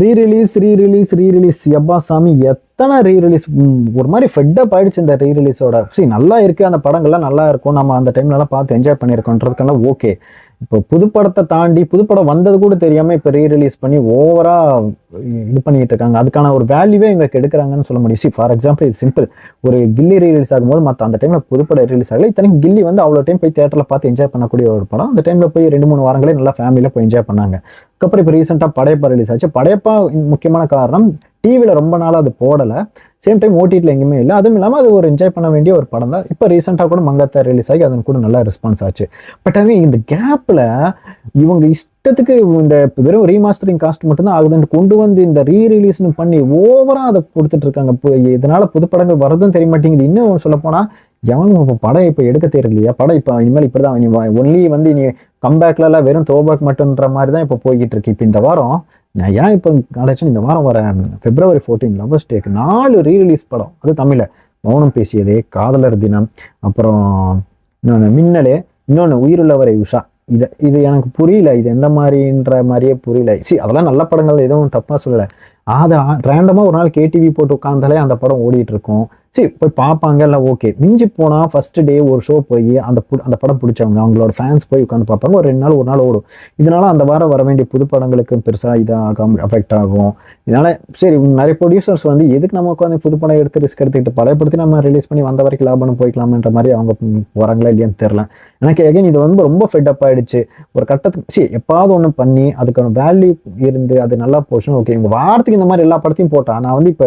Re release எப்பா சாமி, எத்தனை ரீ ரிலீஸ். ஒரு மாதிரி ஃபெட்டப் ஆயிடுச்சு இந்த ரீ ரிலீஸோட. சரி, நல்லா இருக்கு, அந்த படங்கள்லாம் நல்லா இருக்கும், நம்ம அந்த டைம்லலாம் பார்த்து என்ஜாய் பண்ணியிருக்கோன்றதுக்கெல்லாம் ஓகே. இப்போ புதுப்படத்தை தாண்டி புதுப்படம் வந்தது கூட தெரியாம இப்போ ரீ ரிலீஸ் பண்ணி ஓவரா இது பண்ணிட்டு இருக்காங்க. அதுக்கான ஒரு வேல்யூவே இவங்க எடுக்கிறாங்கன்னு சொல்ல முடியும். சி ஃபார் எக்ஸாம்பிள், இது சிம்பிள். ஒரு கில்லி ரீ ரிலீஸ் ஆகும்போது மற்ற அந்த டைம்ல புதுப்படம் ரிலீஸ் ஆகல, இத்தனைக்கு கில்லி வந்து அவ்வளோ டைம் போய் தேட்டர்ல பார்த்து என்ஜாய் பண்ணக்கூடிய ஒரு படம். அந்த டைம்ல போய் 2-3 வாரங்களே நல்லா ஃபேமிலியில போய் என்ஜாய் பண்ணாங்க. அதுக்கப்புறம் இப்போ ரீசெண்டாக படையப்பா ரிலீஸ் ஆச்சு. படையப்பா முக்கியமான காரணம், டிவியில் ரொம்ப நாளாக அது போடலை, சேம் டைம் ஓடிடியில் எங்கேயுமே இல்லை. அதுவும் இல்லாமல் அது ஒரு என்ஜாய் பண்ண வேண்டிய ஒரு படம் தான். இப்போ ரீசெண்டாக கூட மங்காத்தா ரிலீஸ் ஆகி அதன் கூட நல்லா ரெஸ்பான்ஸ் ஆச்சு. பட் அதே இந்த கேப்பில் இவங்க இஷ்டத்துக்கு இந்த வெறும் ரீமாஸ்டரிங் காஸ்ட் மட்டும்தான் ஆகுதுன்னு கொண்டு வந்து இந்த ரீ ரிலீஸ்னு பண்ணி ஓவராக அதை கொடுத்துட்டு இருக்காங்க. இப்போ இதனால புதுப்படங்கள் வரதும் தெரிய மாட்டேங்குது. இன்னும் சொல்ல போனால் எவனும் இப்போ படம் இப்போ எடுக்க தெரியலையா, படம் இப்போ இனிமேல் இப்படி தான் இனி ஒன்லி வந்து இனி கம்பேக்லாம் வெறும் த்ரோபேக் மட்டும்ன்ற மாதிரி தான் இப்போ போய்கிட்டு இருக்கு. இப்போ இந்த வாரம் நான் ஏன் இப்போ கிடைச்சுன்னு, இந்த வாரம் வர February 14 லவ்வர்ஸ் டேக்கு 4 ரீ ரிலீஸ் படம். அது தமிழில் மௌனம் பேசியதே, காதலர் தினம், அப்புறம் இன்னொன்று மின்னலே, இன்னொன்று உயிருள்ளவரை உஷா. இது எனக்கு புரியல, இது எந்த மாதிரின்ற மாதிரியே புரியல. அதெல்லாம் நல்ல படங்கள், எதுவும் தப்பாக சொல்லலை. அதை ரேண்டமாக ஒரு நாள் கேடிவி போட்டு உட்காந்தாலே அந்த படம் ஓடிட்டு இருக்கும். போய் பார்ப்பாங்க, எல்லாம் ஓகே. மிஞ்சி போனால் ஃபர்ஸ்ட் டே ஒரு ஷோ போய் அந்த படம் பிடிச்சவங்க அவங்களோட ஃபேன்ஸ் போய் உட்காந்து பார்ப்பாங்க. ஒரு 2 நாள் ஒரு நாள் ஓடும். இதனால அந்த வாரம் வர வேண்டிய புது படங்களுக்கு பெருசாக இதாக அஃபெக்ட் ஆகும். இதனால சரி, நிறைய ப்ரொடியூசர்ஸ் வந்து எதுக்கு நம்ம உட்காந்து புது படம் எடுத்து ரிஸ்க் எடுத்துக்கிட்டு பழையப்படுத்தி நம்ம ரிலீஸ் பண்ணி வந்த வரைக்கும் லாபம் போய்க்கலாம்ன்ற மாதிரி அவங்க வராங்களா இல்லையான்னு தெரியல. எனக்கு எகைன் இது வந்து ரொம்ப ஃபெட்டப் ஆயிடுச்சு. ஒரு கட்டத்துக்கு எப்பாவது ஒன்று பண்ணி அதுக்கான வேல்யூ இருந்து அது நல்லா போச்சு, ஓகே. இவங்க வாரத்துக்கு இந்த மாதிரி எல்லா படத்தையும் போட்டா நான் வந்து இப்போ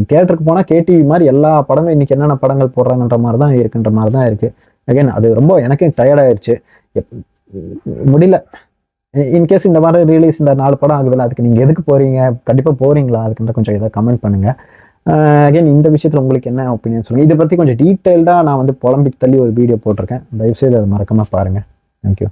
தியேட்டருக்கு போனால் கேடிவி மாதிரி எல்லா படங்களும் இன்னைக்கு என்னென்ன படங்கள் போடுறாங்கன்ற மாதிரி தான் இருக்குன்ற மாதிரி தான் இருக்கு. அகைன் அது ரொம்ப எனக்கே டயர்ட் ஆயிடுச்சு, முடியல. இன்கேஸ் இந்த மாதிரி ரிலீஸ் இந்த 4 படம் ஆகுதுல்ல, அதுக்கு நீங்கள் எதுக்கு போறீங்க, கண்டிப்பாக போறீங்களா, அதுக்குன்ற கொஞ்சம் இதை கமெண்ட் பண்ணுங்க. அகைன் இந்த விஷயத்தில் உங்களுக்கு என்ன ஒப்பீனியன் சொல்லுங்க. இதை பற்றி கொஞ்சம் டீட்டெயில்டாக நான் வந்து புலம்பி தள்ளி ஒரு வீடியோ போட்டிருக்கேன், தயவுசெய்து அதை மறக்காம பாருங்க. தேங்க்யூ.